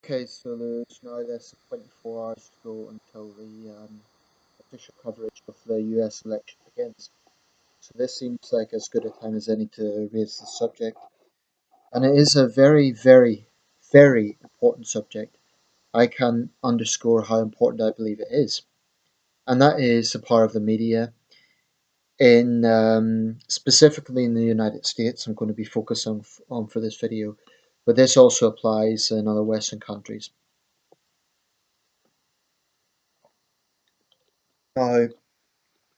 Okay, so there's now less than 24 hours to go until the official coverage of the US election begins. So this seems like as good a time as any to raise the subject. And it is a very, very, very important subject. I can underscore how important I believe it is. And that is the power of the media in specifically in the United States. I'm going to be focused on for this video, but this also applies in other Western countries. Now,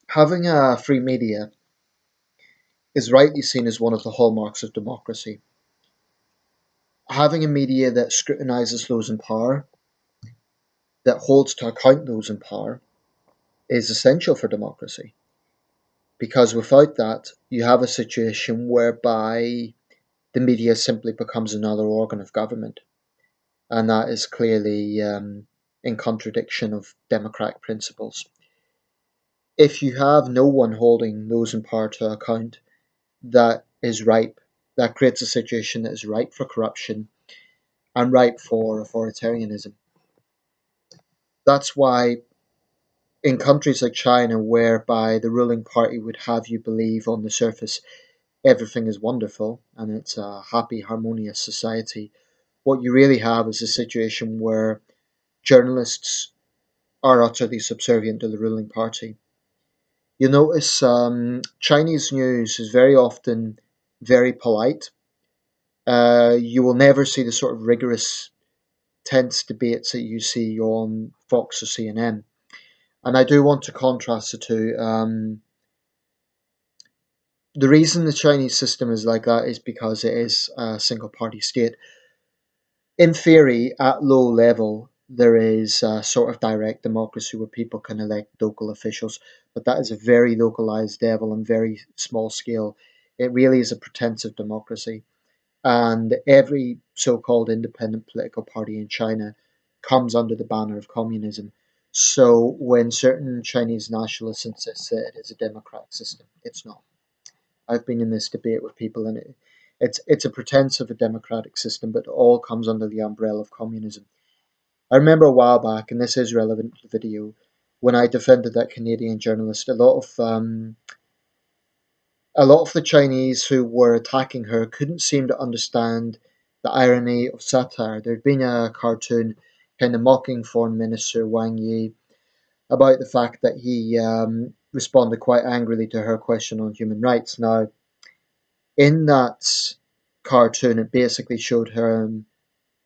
having a free media is rightly seen as one of the hallmarks of democracy. Having a media that scrutinises those in power, that holds to account those in power, is essential for democracy. Because without that, you have a situation whereby the media simply becomes another organ of government. And that is clearly in contradiction of democratic principles. If you have no one holding those in power to account, that is ripe. That creates a situation that is ripe for corruption and ripe for authoritarianism. That's why in countries like China, whereby the ruling party would have you believe on the surface everything is wonderful and it's a happy, harmonious society, what you really have is a situation where journalists are utterly subservient to the ruling party. You notice Chinese news is very often very polite. You will never see the sort of rigorous, tense debates that you see on Fox or CNN. And I do want to contrast the two. The reason the Chinese system is like that is because it is a single party state. In theory, at low level, there is a sort of direct democracy where people can elect local officials, but that is a very localized level and very small scale. It really is a pretensive democracy. And every so called independent political party in China comes under the banner of communism. So when certain Chinese nationalists insist that it is a democratic system, it's not. I've been in this debate with people, and it's a pretense of a democratic system, but it all comes under the umbrella of communism. I remember a while back, and this is relevant to the video, when I defended that Canadian journalist. A lot of the Chinese who were attacking her couldn't seem to understand the irony of satire. There'd been a cartoon kind of mocking Foreign Minister Wang Yi about the fact that he responded quite angrily to her question on human rights. Now, in that cartoon, it basically showed her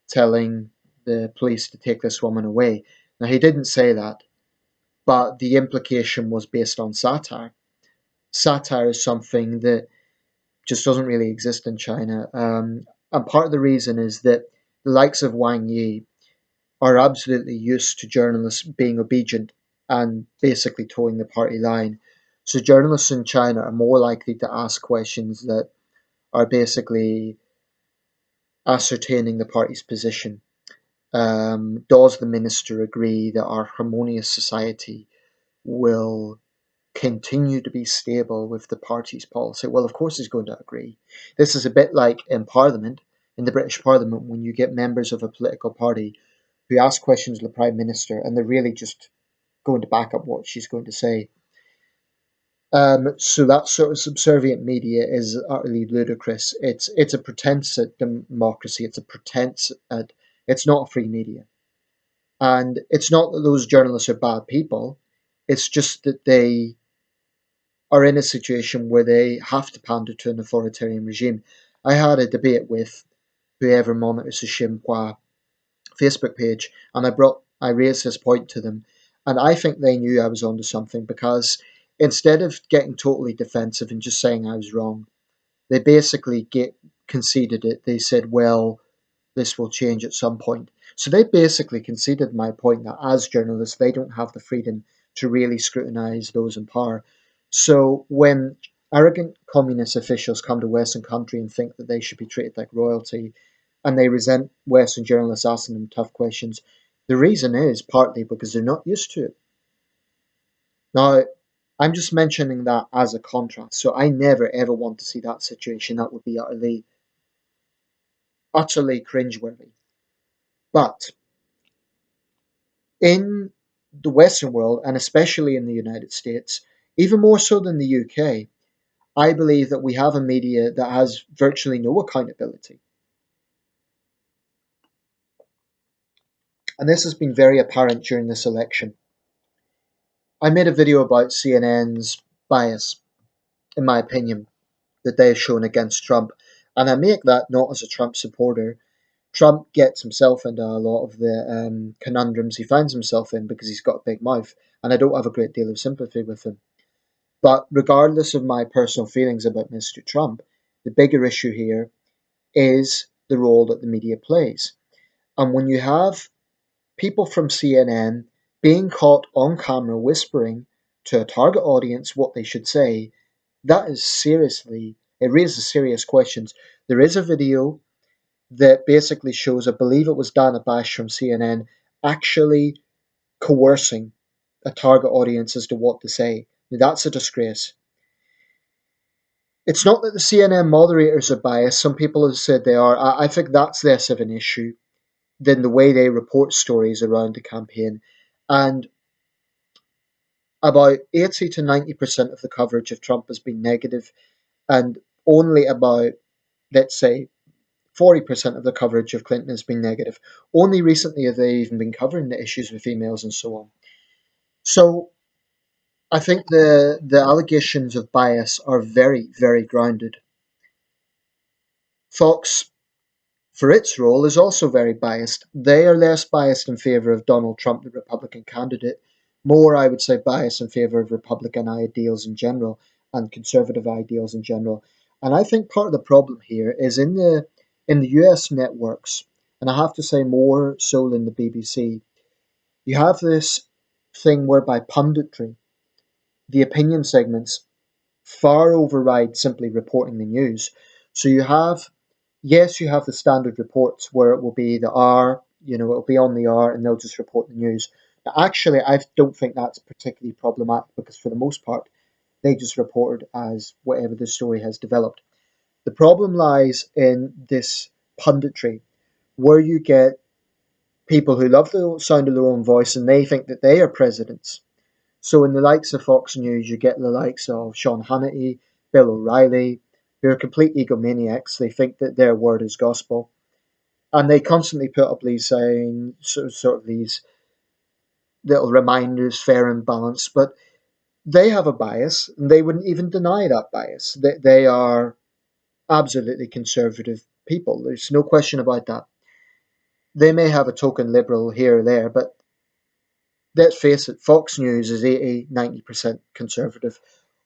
telling the police to take this woman away. Now, he didn't say that, but the implication was based on satire. Satire is something that just doesn't really exist in China. And part of the reason is that the likes of Wang Yi are absolutely used to journalists being obedient and basically towing the party line. So journalists in China are more likely to ask questions that are basically ascertaining the party's position. Does the minister agree that our harmonious society will continue to be stable with the party's policy? Well, of course, he's going to agree. This is a bit like in Parliament, in the British Parliament, when you get members of a political party who ask questions of the Prime Minister and they're really just going to back up what she's going to say. So that sort of subservient media is utterly ludicrous. It's a pretense at democracy. It's a pretense at it's not a free media, and it's not that those journalists are bad people. It's just that they are in a situation where they have to pander to an authoritarian regime. I had a debate with whoever monitors the Xinhua Facebook page, and I raised this point to them, and I think they knew I was onto something because instead of getting totally defensive and just saying I was wrong, they basically conceded it. They said, "Well, this will change at some point." So they basically conceded my point that as journalists, they don't have the freedom to really scrutinize those in power. So when arrogant communist officials come to Western country and think that they should be treated like royalty, and they resent Western journalists asking them tough questions, the reason is partly because they're not used to it. Now, I'm just mentioning that as a contrast. So I never ever want to see that situation. That would be utterly cringeworthy. But in the Western world, and especially in the United States, even more so than the UK, I believe that we have a media that has virtually no accountability. And this has been very apparent during this election. I made a video about CNN's bias, in my opinion, that they have shown against Trump. And I make that not as a Trump supporter. Trump gets himself into a lot of the conundrums he finds himself in because he's got a big mouth. And I don't have a great deal of sympathy with him. But regardless of my personal feelings about Mr. Trump, the bigger issue here is the role that the media plays. And when you have people from CNN being caught on camera whispering to a target audience what they should say, that is seriously, it raises serious questions. There is a video that basically shows, I believe it was Dana Bash from CNN, actually coercing a target audience as to what to say. Now, that's a disgrace. It's not that the CNN moderators are biased. Some people have said they are. I think that's less of an issue than the way they report stories around the campaign. And about 80 to 90% of the coverage of Trump has been negative, and only about, let's say, 40% of the coverage of Clinton has been negative. Only recently have they even been covering the issues with emails and so on. So I think the allegations of bias are very, very grounded. Fox, for its role, is also very biased. They are less biased in favour of Donald Trump, the Republican candidate, more, I would say, biased in favour of Republican ideals in general and conservative ideals in general. And I think part of the problem here is in the US networks, and I have to say more so than the BBC, you have this thing whereby punditry, the opinion segments, far override simply reporting the news. So you have, yes, you have the standard reports where it will be the R, it'll be on the R and they'll just report the news. Now, actually, I don't think that's particularly problematic because for the most part, they just report as whatever the story has developed. The problem lies in this punditry where you get people who love the sound of their own voice and they think that they are presidents. So in the likes of Fox News, you get the likes of Sean Hannity, Bill O'Reilly, who are complete egomaniacs. They think that their word is gospel. And they constantly put up these saying sort of these little reminders, fair and balanced, but they have a bias, and they wouldn't even deny that bias. They are absolutely conservative people. There's no question about that. They may have a token liberal here or there, but let's face it, Fox News is 80, 90% conservative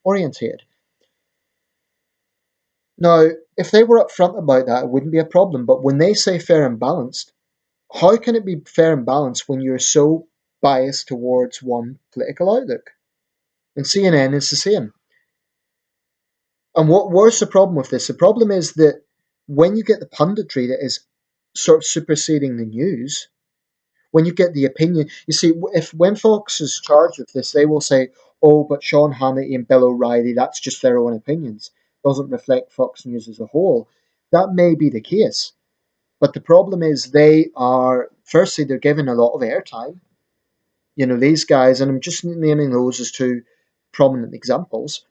orientated. Now, if they were upfront about that, it wouldn't be a problem. But when they say fair and balanced, how can it be fair and balanced when you're so biased towards one political outlook? And CNN is the same. And what's the problem with this? The problem is that when you get the punditry that is sort of superseding the news, when you get the opinion, you see, if when Fox is charged with this, they will say, "Oh, but Sean Hannity and Bill O'Reilly, that's just their own opinions. Doesn't reflect Fox News as a whole." That may be the case, but the problem is they are, firstly, they're given a lot of airtime. These guys, and I'm just naming those as two prominent examples.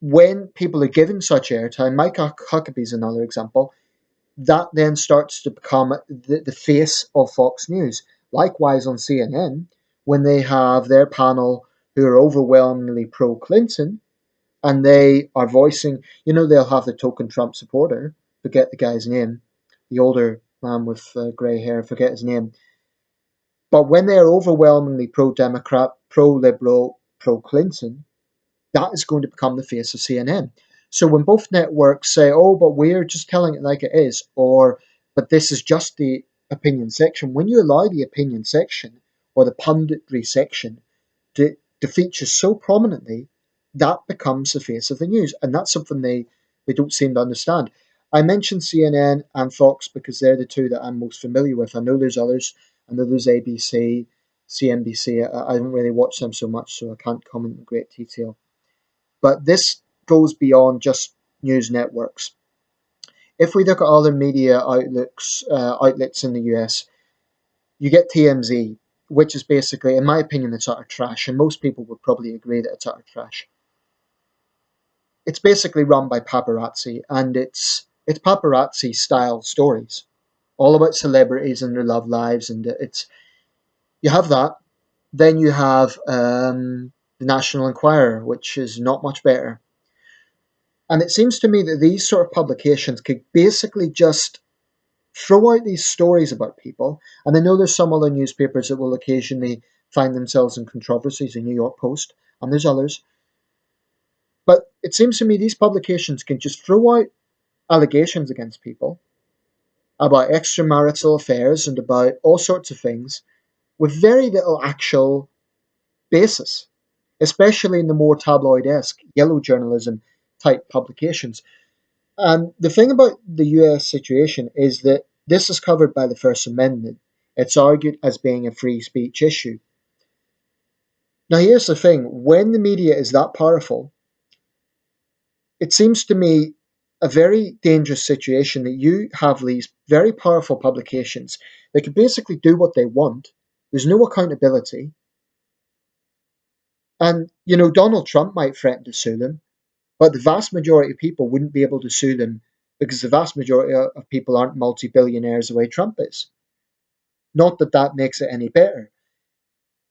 When people are given such airtime, Mike Huckabee is another example, that then starts to become the face of Fox News. Likewise on CNN, when they have their panel who are overwhelmingly pro Clinton and they are voicing, they'll have the token Trump supporter, forget the guy's name, the older man with grey hair, forget his name. But when they are overwhelmingly pro Democrat, pro liberal, pro Clinton, that is going to become the face of CNN. So when both networks say, "Oh, but we're just telling it like it is," or "but this is just the opinion section," when you allow the opinion section or the punditry section to feature so prominently, that becomes the face of the news, and that's something they don't seem to understand. I mentioned CNN and Fox because they're the two that I'm most familiar with. I know there's others. I know there's ABC, CNBC. I don't really watch them so much, so I can't comment in great detail. But this goes beyond just news networks. If we look at other media outlets in the US, you get TMZ, which is basically, in my opinion, it's utter trash, and most people would probably agree that it's utter trash. It's basically run by paparazzi, and it's paparazzi style stories, all about celebrities and their love lives, and it's you have that. Then you have the National Enquirer, which is not much better. And it seems to me that these sort of publications could basically just throw out these stories about people. And I know there's some other newspapers that will occasionally find themselves in controversies, the New York Post, and there's others. But it seems to me these publications can just throw out allegations against people about extramarital affairs and about all sorts of things with very little actual basis, especially in the more tabloid esque yellow journalism type publications. And the thing about the US situation is that this is covered by the First Amendment. It's argued as being a free speech issue. Now, here's the thing, when the media is that powerful, it seems to me a very dangerous situation that you have these very powerful publications that can basically do what they want. There's no accountability. And, Donald Trump might threaten to sue them, but the vast majority of people wouldn't be able to sue them because the vast majority of people aren't multi-billionaires the way Trump is. Not that that makes it any better.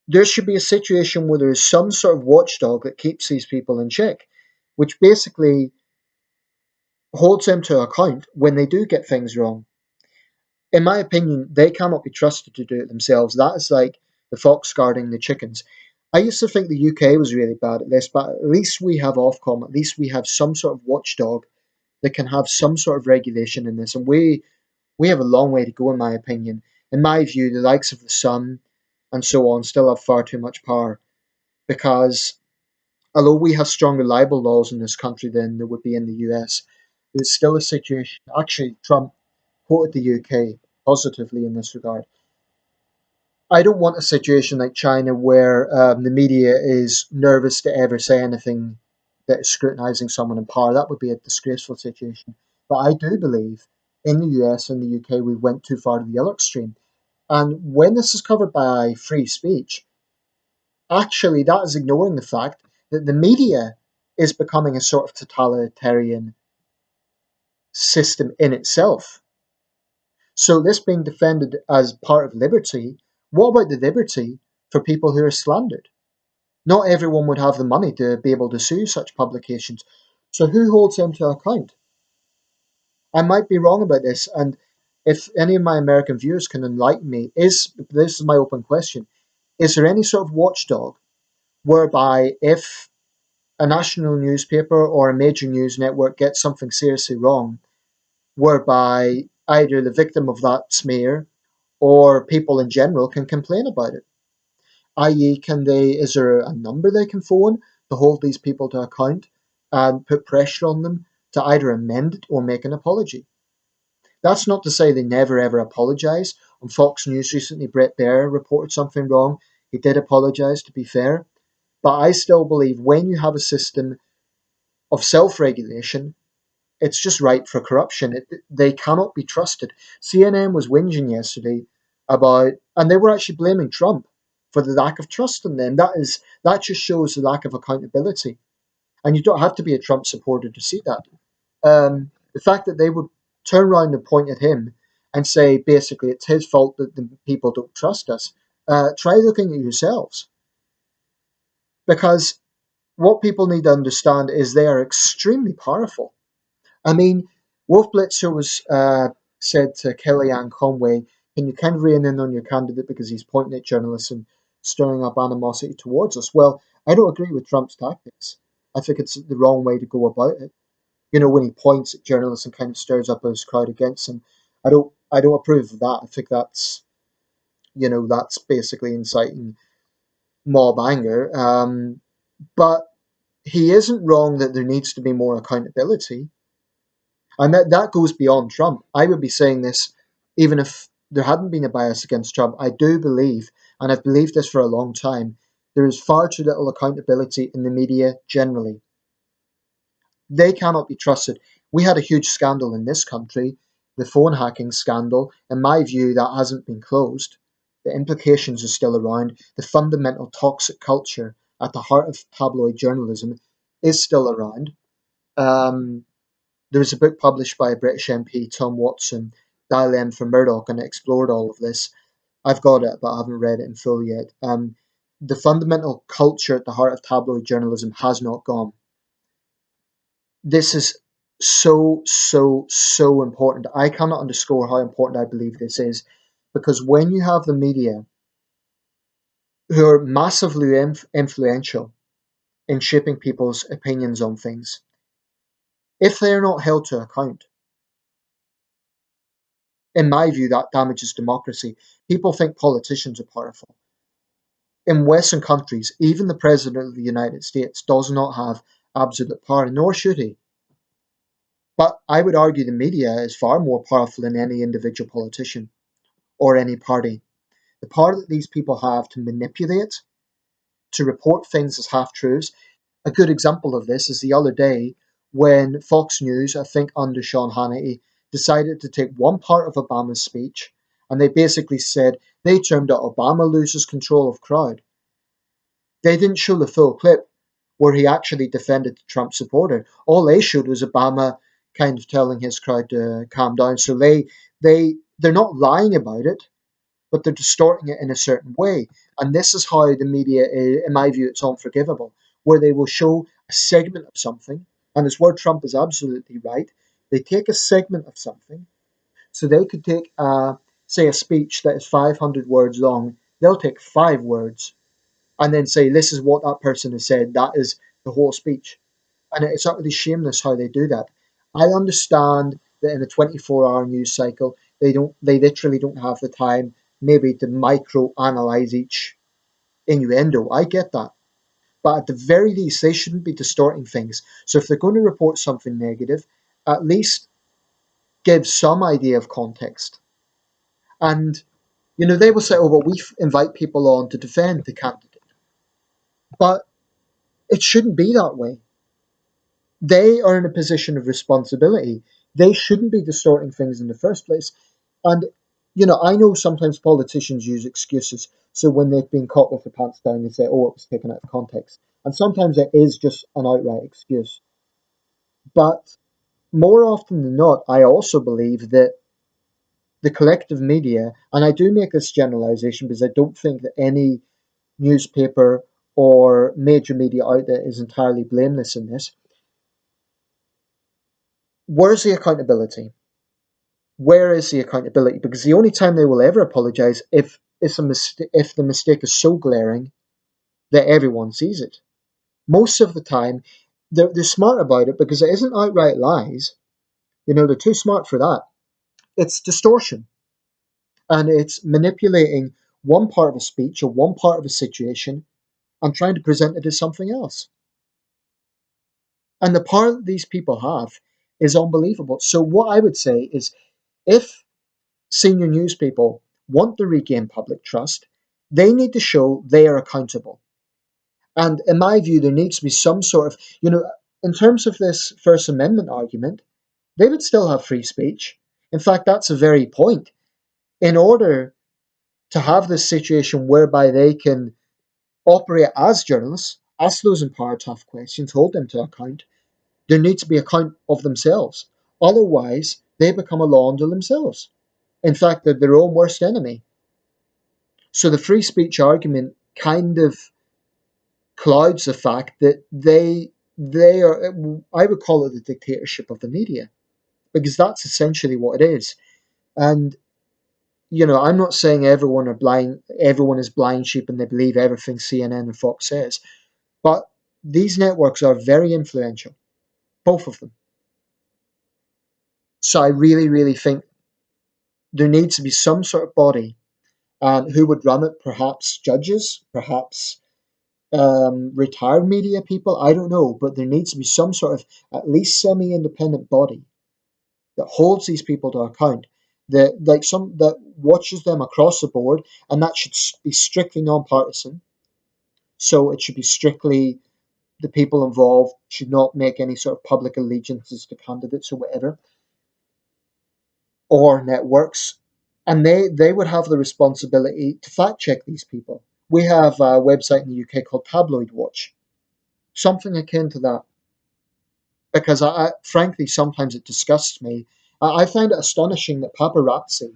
There should be a situation where there is some sort of watchdog that keeps these people in check, which basically holds them to account when they do get things wrong. In my opinion, they cannot be trusted to do it themselves. That is like the fox guarding the chickens. I used to think the UK was really bad at this, but at least we have Ofcom, at least we have some sort of watchdog that can have some sort of regulation in this. And we have a long way to go, in my opinion. In my view, the likes of the Sun and so on still have far too much power because although we have stronger libel laws in this country than there would be in the US, there's still a situation. Actually, Trump quoted the UK positively in this regard. I don't want a situation like China where the media is nervous to ever say anything that is scrutinizing someone in power. That would be a disgraceful situation. But I do believe in the US and the UK we went too far to the other extreme. And when this is covered by free speech, actually that is ignoring the fact that the media is becoming a sort of totalitarian system in itself. So this being defended as part of liberty, what about the liberty for people who are slandered? Not everyone would have the money to be able to sue such publications. So who holds them to account? I might be wrong about this, and if any of my American viewers can enlighten me, is this is my open question. Is there any sort of watchdog whereby if a national newspaper or a major news network gets something seriously wrong, whereby either the victim of that smear or people in general can complain about it? I.e., is there a number they can phone to hold these people to account and put pressure on them to either amend it or make an apology? That's not to say they never ever apologise. On Fox News recently, Brett Baer reported something wrong. He did apologise, to be fair. But I still believe when you have a system of self regulation, it's just ripe for corruption. They cannot be trusted. CNN was whinging yesterday about, and they were actually blaming Trump for the lack of trust in them. That just shows the lack of accountability. And you don't have to be a Trump supporter to see that. The fact that they would turn around and point at him and say basically it's his fault that the people don't trust us. Try looking at yourselves, because what people need to understand is they are extremely powerful. I mean, Wolf Blitzer was said to Kellyanne Conway, "Can you kind of rein in on your candidate because he's pointing at journalists and stirring up animosity towards us?" Well, I don't agree with Trump's tactics. I think it's the wrong way to go about it. When he points at journalists and kind of stirs up his crowd against him, I don't approve of that. I think that's basically inciting mob anger. But he isn't wrong that there needs to be more accountability. And that goes beyond Trump. I would be saying this even if there hadn't been a bias against Trump. I do believe, and I've believed this for a long time, there is far too little accountability in the media generally. They cannot be trusted. We had a huge scandal in this country, the phone hacking scandal. In my view, that hasn't been closed. The implications are still around. The fundamental toxic culture at the heart of tabloid journalism is still around. Um, there was a book published by a British MP, Tom Watson, Dial M for Murdoch, and it explored all of this. I've got it, but I haven't read it in full yet. The fundamental culture at the heart of tabloid journalism has not gone. This is so important. I cannot underscore how important I believe this is, because when you have the media who are massively influential in shaping people's opinions on things, if they are not held to account, in my view, that damages democracy. People think politicians are powerful. In Western countries, even the President of the United States does not have absolute power, nor should he. But I would argue the media is far more powerful than any individual politician or any party. The power that these people have to manipulate, to report things as half truths. A good example of this is the other day when Fox News, I think under Sean Hannity, decided to take one part of Obama's speech and they basically said they termed it Obama loses control of crowd. They didn't show the full clip where he actually defended the Trump supporter. All they showed was Obama kind of telling his crowd to calm down. So they're not lying about it, but they're distorting it in a certain way. And this is how the media, in my view, it's unforgivable, where they will show a segment of something, and as word Trump is absolutely right, they take a segment of something, so they could take, say, a speech that is 500 words long, they'll take 5 words, and then say, this is what that person has said, that is the whole speech. And it's utterly shameless how they do that. I understand that in a 24-hour news cycle, they literally don't have the time maybe to micro analyze each innuendo. I get that. But at the very least, they shouldn't be distorting things. So if they're going to report something negative, at least give some idea of context. And, they will say, oh, well, invite people on to defend the candidate. But it shouldn't be that way. They are in a position of responsibility. They shouldn't be distorting things in the first place. And, I know sometimes politicians use excuses. So when they've been caught with their pants down, they say, oh, it was taken out of context. And sometimes it is just an outright excuse. But more often than not, I also believe that the collective media, and I do make this generalization because I don't think that any newspaper or major media outlet is entirely blameless in this. Where's the accountability? Where is the accountability? Because the only time they will ever apologize if the mistake is so glaring that everyone sees it. Most of the time, they're smart about it because it isn't outright lies. They're too smart for that. It's distortion, and it's manipulating one part of a speech or one part of a situation and trying to present it as something else. And the power that these people have is unbelievable. So what I would say is, if senior news people want to regain public trust, they need to show they are accountable. And in my view, there needs to be some sort of, in terms of this First Amendment argument, they would still have free speech. In fact, that's the very point. In order to have this situation whereby they can operate as journalists, ask those in power tough questions, hold them to account, there needs to be account of themselves. Otherwise, they become a law unto themselves. In fact, they're their own worst enemy. So the free speech argument kind of clouds the fact that they are, I would call it the dictatorship of the media, because that's essentially what it is. And I'm not saying everyone is blind sheep and they believe everything CNN and Fox says, but these networks are very influential, both of them. So I really, really think there needs to be some sort of body, and who would run it? Perhaps judges, perhaps retired media people. I don't know, but there needs to be some sort of at least semi-independent body that holds these people to account. That watches them across the board, and that should be strictly non-partisan. So it should be strictly the people involved should not make any sort of public allegiances to candidates or whatever, or networks, and they would have the responsibility to fact check these people. We have a website in the UK called Tabloid Watch, something akin to that, because frankly sometimes it disgusts me. I find it astonishing that paparazzi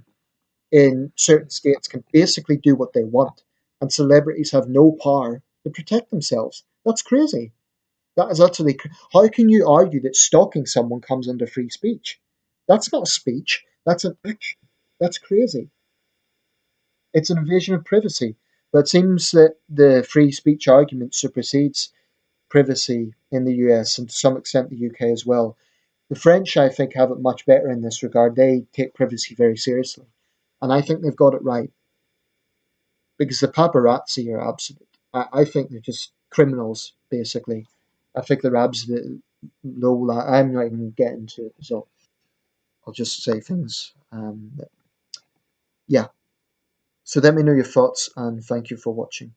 in certain states can basically do what they want, and celebrities have no power to protect themselves. That's crazy. That is utterly. How can you argue that stalking someone comes under free speech? That's not speech. That's an action. That's crazy. It's an invasion of privacy. But it seems that the free speech argument supersedes privacy in the US and to some extent the UK as well. The French, I think, have it much better in this regard. They take privacy very seriously. And I think they've got it right because the paparazzi are absolute. I think they're just criminals, basically. I think they're absolute low. I'm not even getting to it, so I'll just say things. Yeah. So let me know your thoughts and thank you for watching.